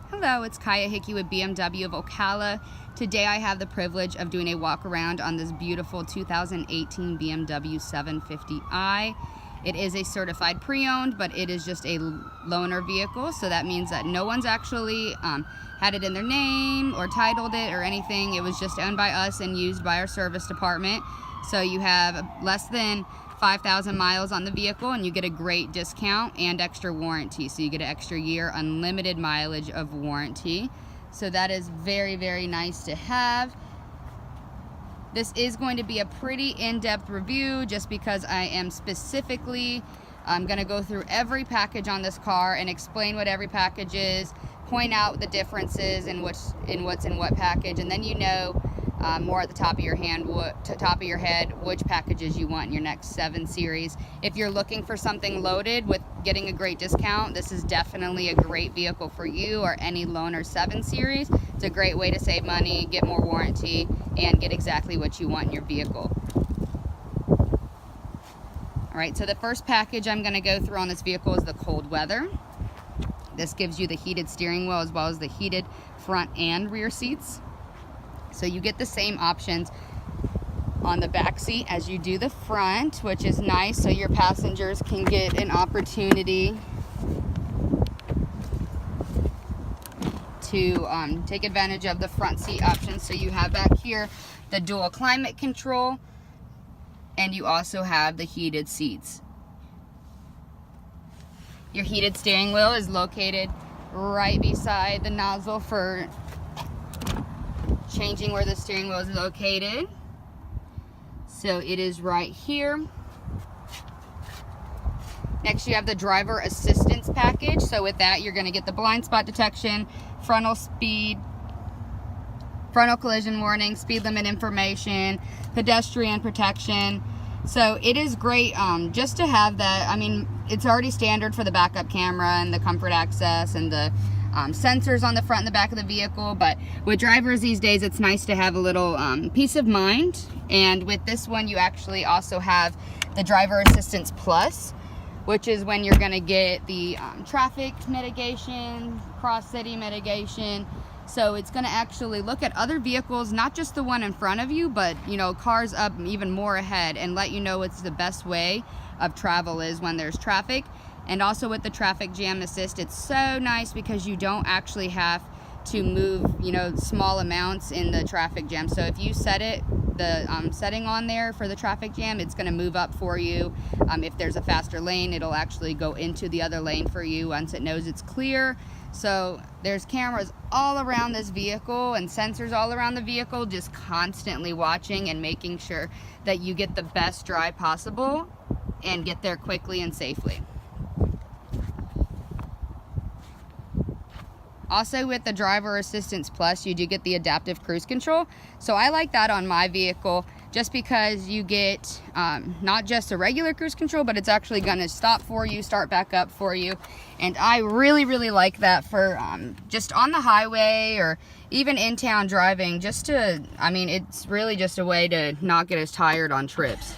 Hello, it's Hickey with BMW of Ocala. Today I have the privilege of doing a walk around on this beautiful 2018 BMW 750i. It is a certified pre-owned, but it is just a loaner vehicle, so that means that no one's actually had it in their name or titled it or anything. It was just owned by us and used by our service department. So you have less than 5,000 miles on the vehicle and you get a great discount and extra warranty. So you get an extra year unlimited mileage of warranty. So that is very, very nice to have. This is going to be a pretty in-depth review just because I am specifically going to go through every package on this car and explain what every package is, point out the differences in what's in what package, and then you know more at the top of your head which packages you want in your next 7 series. If you're looking for something loaded with getting a great discount, this is definitely a great vehicle for you, or any loaner 7 series. It's a great way to save money, get more warranty, and get exactly what you want in your vehicle. Alright, so the first package I'm going to go through on this vehicle is the cold weather. This gives you the heated steering wheel as well as the heated front and rear seats. So you get the same options on the back seat as you do the front, which is nice, so your passengers can get an opportunity to take advantage of the front seat options. So you have back here the dual climate control, and you also have the heated seats. Your heated steering wheel is located right beside the nozzle for changing where the steering wheel is located. So it is right here. Next you have the driver assistance package. So with that you're going to get the blind spot detection, frontal collision warning, speed limit information, pedestrian protection. So it is great just to have that. I mean, it's already standard for the backup camera and the comfort access and the sensors on the front and the back of the vehicle, but with drivers these days it's nice to have a little peace of mind. And with this one you actually also have the driver assistance plus, which is when you're going to get the traffic mitigation, cross city mitigation. So it's going to actually look at other vehicles, not just the one in front of you, but you know, cars up even more ahead, and let you know what's the best way of travel is when there's traffic. And also with the traffic jam assist, it's so nice because you don't actually have to move, you know, small amounts in the traffic jam. So if you set it, the setting on there for the traffic jam, it's going to move up for you. If there's a faster lane, it'll actually go into the other lane for you once it knows it's clear. So there's cameras all around this vehicle and sensors all around the vehicle, just constantly watching and making sure that you get the best drive possible and get there quickly and safely. Also with the driver assistance plus, you do get the adaptive cruise control. So I like that on my vehicle just because you get not just a regular cruise control, but it's actually going to stop for you, start back up for you. And I really, really like that for just on the highway or even in town driving, just to, I mean, it's really just a way to not get as tired on trips.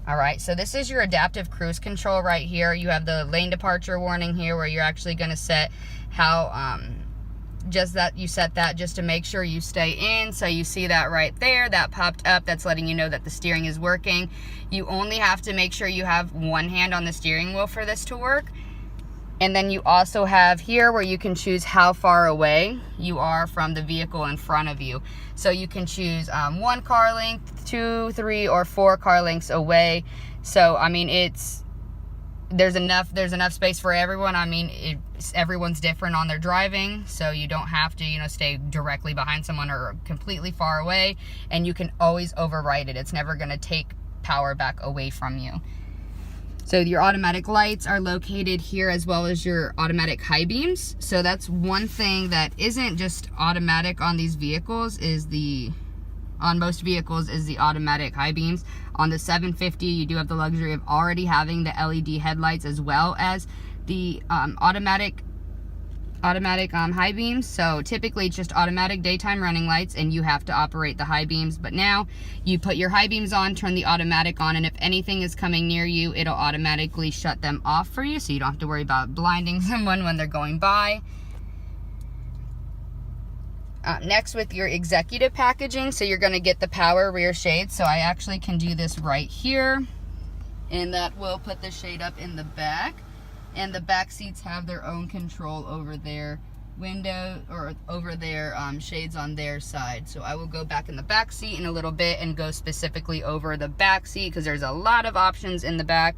Alright, so this is your adaptive cruise control right here. You have the lane departure warning here where you're actually going to set how, just that you set that just to make sure you stay in. So you see that right there, that popped up, that's letting you know that the steering is working. You only have to make sure you have one hand on the steering wheel for this to work. And then you also have here where you can choose how far away you are from the vehicle in front of you. So you can choose 1 car length, 2, 3, or 4 car lengths away. So I mean, there's enough space for everyone. I mean, everyone's different on their driving, so you don't have to, you know, stay directly behind someone or completely far away. And you can always override it. It's never going to take power back away from you. So your automatic lights are located here, as well as your automatic high beams. So that's one thing that isn't just automatic on these vehicles, on most vehicles is the automatic high beams. On the 750, you do have the luxury of already having the LED headlights as well as the automatic automatic high beams. So typically it's just automatic daytime running lights and you have to operate the high beams, but now you put your high beams on, turn the automatic on, and if anything is coming near you, it'll automatically shut them off for you, so you don't have to worry about blinding someone when they're going by. Next, with your executive packaging, so you're going to get the power rear shades. So I actually can do this right here, and that will put the shade up in the back. And the back seats have their own control over their window, or over their shades on their side. So I will go back in the back seat in a little bit and go specifically over the back seat, because there's a lot of options in the back.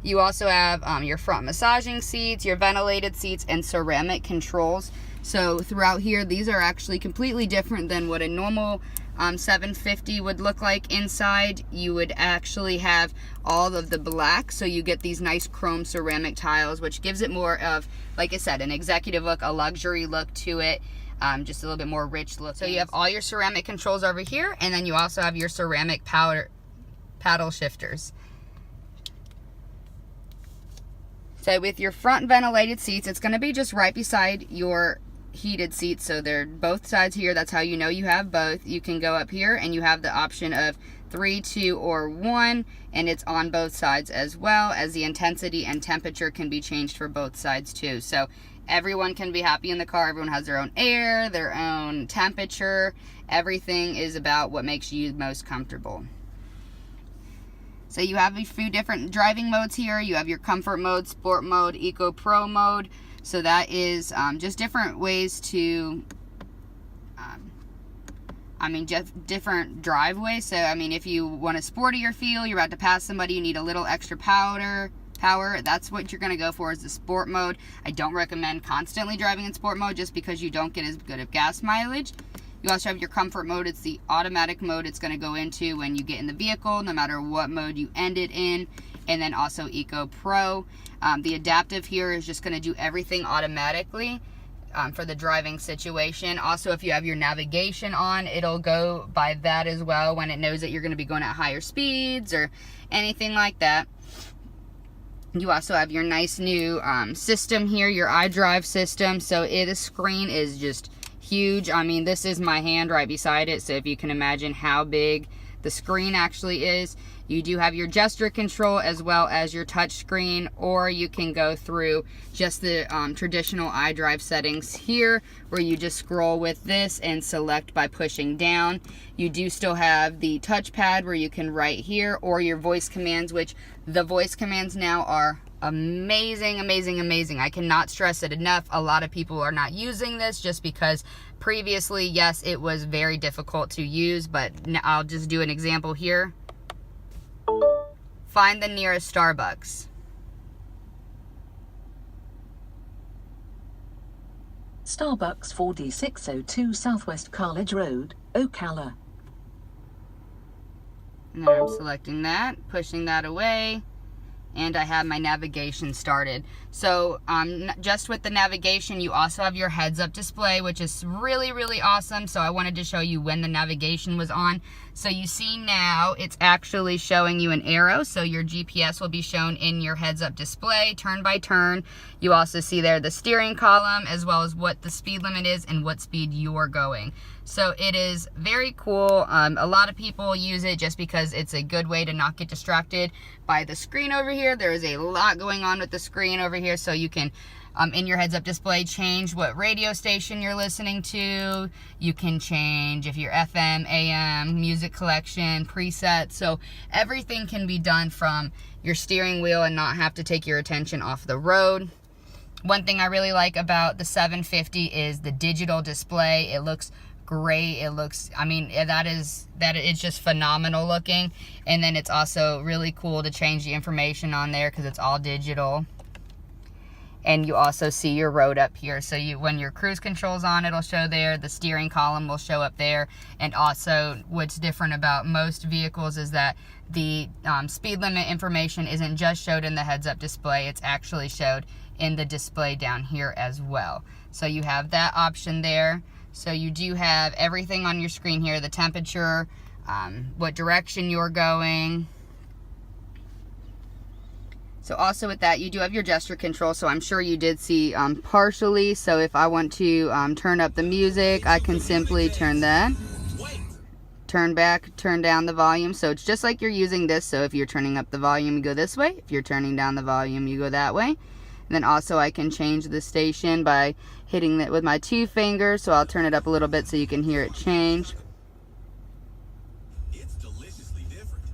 You also have your front massaging seats, your ventilated seats, and ceramic controls. So throughout here, these are actually completely different than what a normal 750 would look like inside. You would actually have all of the black, so you get these nice chrome ceramic tiles, which gives it more of, like I said, an executive look, a luxury look to it, just a little bit more rich look. So you have all your ceramic controls over here, and then you also have your ceramic paddle shifters. So with your front ventilated seats, it's going to be just right beside your heated seats, so they're both sides here. That's how you know you have both. You can go up here and you have the option of 3, 2, or 1, and it's on both sides, as well as the intensity and temperature can be changed for both sides too. So everyone can be happy in the car. Everyone has their own air, their own temperature. Everything is about what makes you most comfortable. So you have a few different driving modes here. You have your comfort mode, sport mode, eco pro mode. So that is just different ways to, just different driveways. So, if you want a sportier feel, you're about to pass somebody, you need a little extra power, that's what you're going to go for, is the sport mode. I don't recommend constantly driving in sport mode just because you don't get as good of gas mileage. You also have your comfort mode. It's the automatic mode it's going to go into when you get in the vehicle, no matter what mode you end it in. And then also Eco Pro. The adaptive here is just going to do everything automatically for the driving situation. Also, if you have your navigation on, it'll go by that as well when it knows that you're going to be going at higher speeds or anything like that. You also have your nice new system here, your iDrive system. So the screen is just huge. This is my hand right beside it, so if you can imagine how big the screen actually is. You do have your gesture control as well as your touch screen, or you can go through just the traditional iDrive settings here, where you just scroll with this and select by pushing down. You do still have the touchpad where you can write here, or your voice commands, which the voice commands now are amazing, amazing, amazing. I cannot stress it enough. A lot of people are not using this just because previously, yes, it was very difficult to use, but I'll just do an example here. Find the nearest Starbucks. Starbucks 4602 Southwest Carledge Road, Ocala. And then I'm selecting that, pushing that away, and I have my navigation started. So just with the navigation, you also have your heads-up display, which is really, really awesome. So I wanted to show you when the navigation was on. So you see now it's actually showing you an arrow, so your GPS will be shown in your heads-up display, turn by turn. You also see there the steering column, as well as what the speed limit is and what speed you're going. So it is very cool. A lot of people use it just because it's a good way to not get distracted by the screen over here. There is a lot going on with the screen over here, so you can in your heads-up display change what radio station you're listening to. You can change if you're FM, AM, music collection, presets. So everything can be done from your steering wheel and not have to take your attention off the road. One thing I really like about the 750 is the digital display. It looks great. It looks, it's just phenomenal looking. And then it's also really cool to change the information on there because it's all digital. And you also see your road up here. So when your cruise control's on, it'll show there. The steering column will show up there. And also what's different about most vehicles is that the speed limit information isn't just showed in the heads-up display. It's actually showed in the display down here as well. So you have that option there. So you do have everything on your screen here. The temperature, what direction you're going. So also with that, you do have your gesture control, so I'm sure you did see partially. So if I want to turn up the music, I can simply turn that, turn back, turn down the volume. So it's just like you're using this. So if you're turning up the volume, you go this way. If you're turning down the volume, you go that way. And then also I can change the station by hitting it with my 2 fingers. So I'll turn it up a little bit so you can hear it change. It's deliciously different.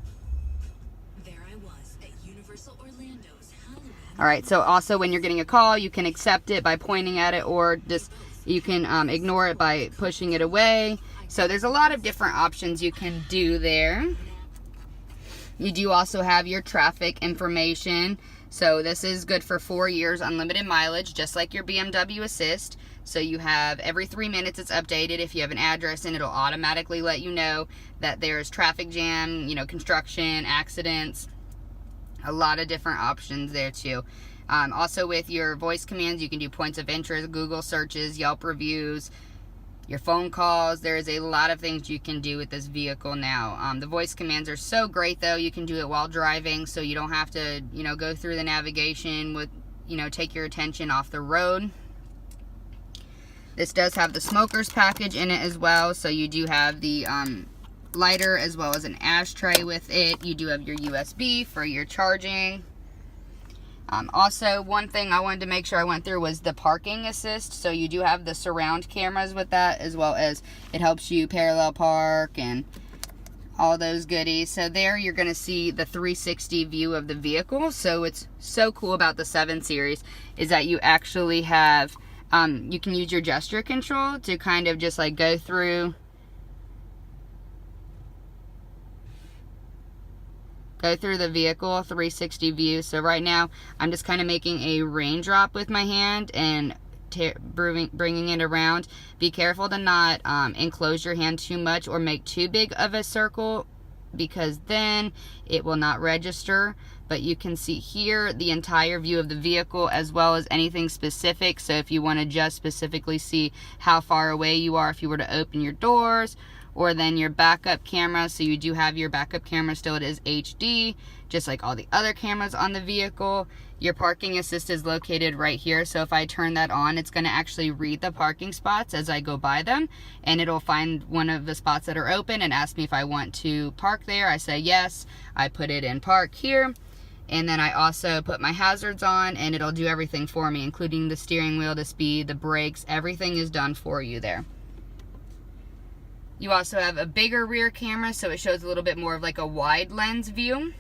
There I was at Universal Orlando's Halloween. Alright, so also when you're getting a call, you can accept it by pointing at it, or just you can ignore it by pushing it away. So there's a lot of different options you can do there. You do also have your traffic information. So this is good for 4 years, unlimited mileage, just like your BMW Assist. So you have every 3 minutes it's updated. If you have an address in, it'll automatically let you know that there's traffic jam, you know, construction, accidents. A lot of different options there too. Also with your voice commands, you can do points of interest, Google searches, Yelp reviews, your phone calls. There is a lot of things you can do with this vehicle now. The voice commands are so great though. You can do it while driving, so you don't have to, you know, go through the navigation with, you know, take your attention off the road. This does have the smoker's package in it as well, so you do have the lighter as well as an ashtray with it. You do have your USB for your charging. Also, one thing I wanted to make sure I went through was the parking assist. So you do have the surround cameras with that, as well as it helps you parallel park and all those goodies. So there you're going to see the 360 view of the vehicle. So it's so cool about the 7 Series is that you actually have, you can use your gesture control to kind of just like go through the vehicle 360 view. So right now I'm just kind of making a raindrop with my hand and bringing it around. Be careful to not enclose your hand too much or make too big of a circle, because then it will not register. But you can see here the entire view of the vehicle as well as anything specific. So if you want to just specifically see how far away you are if you were to open your doors, or then your backup camera. So you do have your backup camera still. It is HD, just like all the other cameras on the vehicle. Your parking assist is located right here. So if I turn that on, it's going to actually read the parking spots as I go by them. And it'll find one of the spots that are open and ask me if I want to park there. I say yes. I put it in park here. And then I also put my hazards on, and it'll do everything for me, including the steering wheel, the speed, the brakes. Everything is done for you there. You also have a bigger rear camera, so it shows a little bit more of like a wide lens view.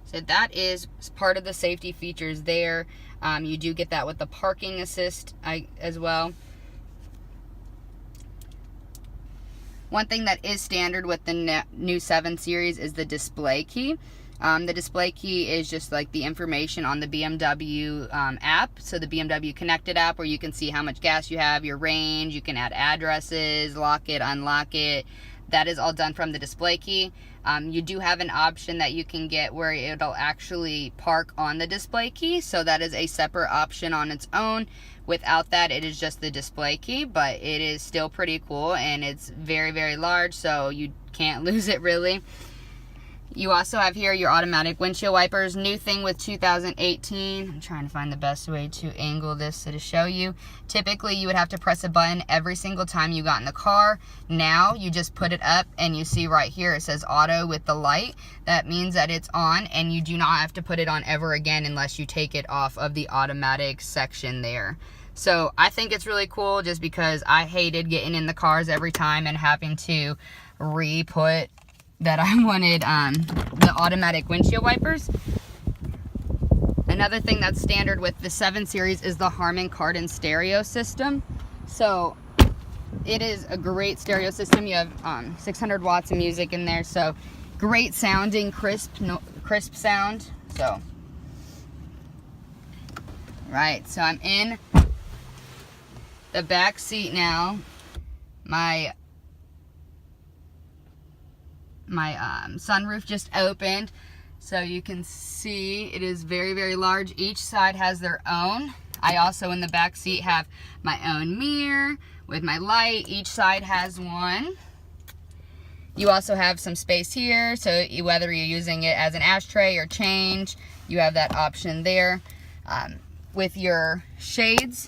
So that is part of the safety features there. You do get that with the parking assist as well. One thing that is standard with the new 7 Series is the display key. The display key is just like the information on the BMW app. So the BMW Connected app, where you can see how much gas you have, your range, you can add addresses, lock it, unlock it. That is all done from the display key. You do have an option that you can get where it'll actually park on the display key. So that is a separate option on its own. Without that, it is just the display key, but it is still pretty cool, and it's very, very large, so you can't lose it really. You also have here your automatic windshield wipers. New thing with 2018. I'm trying to find the best way to angle this to show you. Typically, you would have to press a button every single time you got in the car. Now, you just put it up, and you see right here it says auto with the light. That means that it's on, and you do not have to put it on ever again unless you take it off of the automatic section there. So I think it's really cool, just because I hated getting in the cars every time and having to re-put that I wanted the automatic windshield wipers. Another thing that's standard with the 7 Series is the Harman Kardon stereo system. So it is a great stereo system. You have 600 watts of music in there, so great sounding, crisp sound. So right, so I'm in the back seat now. My sunroof just opened, so you can see it is very, very large. Each side has their own. I also in the back seat have my own mirror with my light. Each side has one. You also have some space here, so whether you're using it as an ashtray or change, you have that option there. With your shades,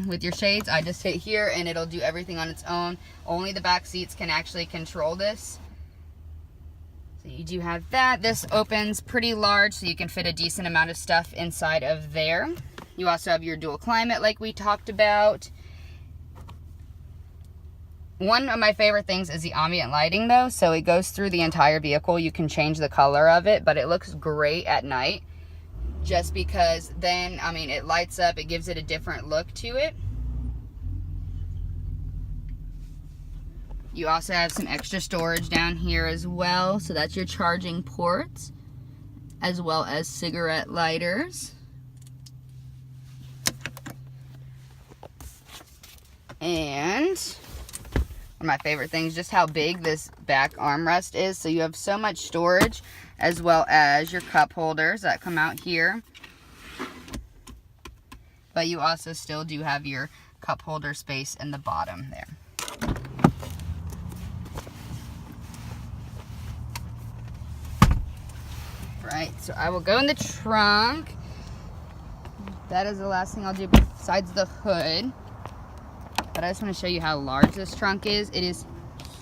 with your shades, I just hit here and it'll do everything on its own. Only the back seats can actually control this. So you do have that. This opens pretty large, so you can fit a decent amount of stuff inside of there. You also have your dual climate like we talked about. One of my favorite things is the ambient lighting though, so it goes through the entire vehicle. You can change the color of it, but it looks great at night just because then, I mean, it lights up, it gives it a different look to it. You also have some extra storage down here as well, so that's your charging ports, as well as cigarette lighters. And one of my favorite things, just how big this back armrest is. So you have so much storage, as well as your cup holders that come out here. But you also still do have your cup holder space in the bottom there. Right, so I will go in the trunk. That is the last thing I'll do besides the hood. But I just want to show you how large this trunk is. It is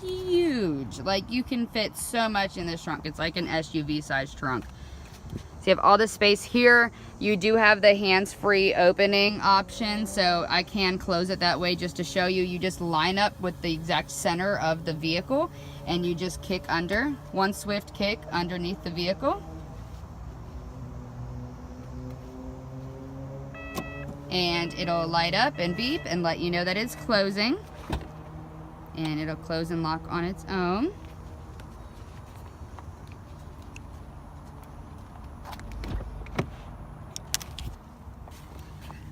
huge. Like, you can fit so much in this trunk. It's like an SUV size trunk. So you have all the space here. You do have the hands-free opening option, so I can close it that way just to show you. You just line up with the exact center of the vehicle and you just kick under. One swift kick underneath the vehicle. And it'll light up and beep and let you know that it's closing. And it'll close and lock on its own.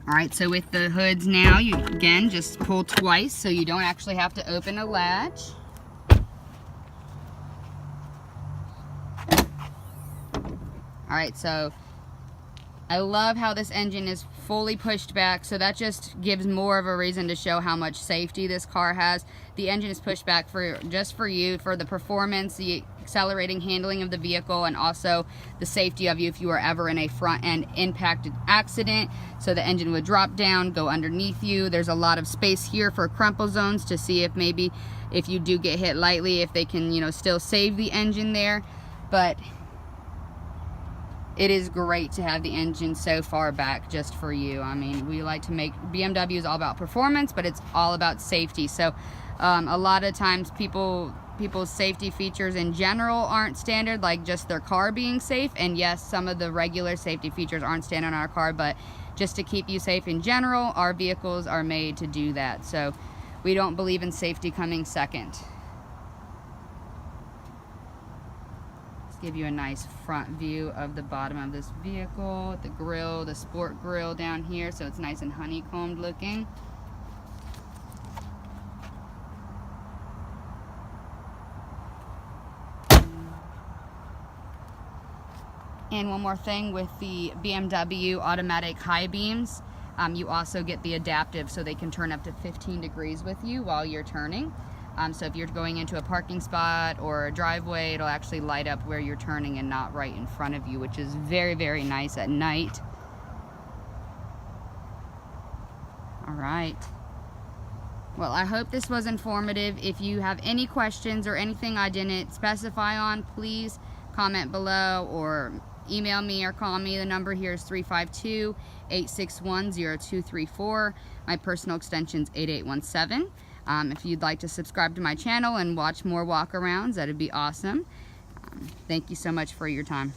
Alright, so with the hoods now, you again just pull twice so you don't actually have to open a latch. Alright, so I love how this engine is fully pushed back, so that just gives more of a reason to show how much safety this car has. The engine is pushed back just for you, for the performance, the accelerating handling of the vehicle, and also the safety of you if you are ever in a front end impacted accident. So the engine would drop down, go underneath you. There's a lot of space here for crumple zones to see if maybe if you do get hit lightly, if they can, you know, still save the engine there. But it is great to have the engine so far back just for you. I mean, we like to make, BMW is all about performance, but it's all about safety. So a lot of times people's safety features in general aren't standard, like just their car being safe. And yes, some of the regular safety features aren't standard on our car, but just to keep you safe in general, our vehicles are made to do that. So we don't believe in safety coming second. Give you a nice front view of the bottom of this vehicle, the grille, the sport grille down here, so it's nice and honeycombed looking. And one more thing with the BMW automatic high beams, you also get the adaptive, so they can turn up to 15 degrees with you while you're turning. So if you're going into a parking spot or a driveway, it'll actually light up where you're turning and not right in front of you, which is very, very nice at night. All right. Well, I hope this was informative. If you have any questions or anything I didn't specify on, please comment below or email me or call me. The number here is 352-861-0234. My personal extension is 8817. If you'd like to subscribe to my channel and watch more walk-arounds, that'd be awesome. Thank you so much for your time.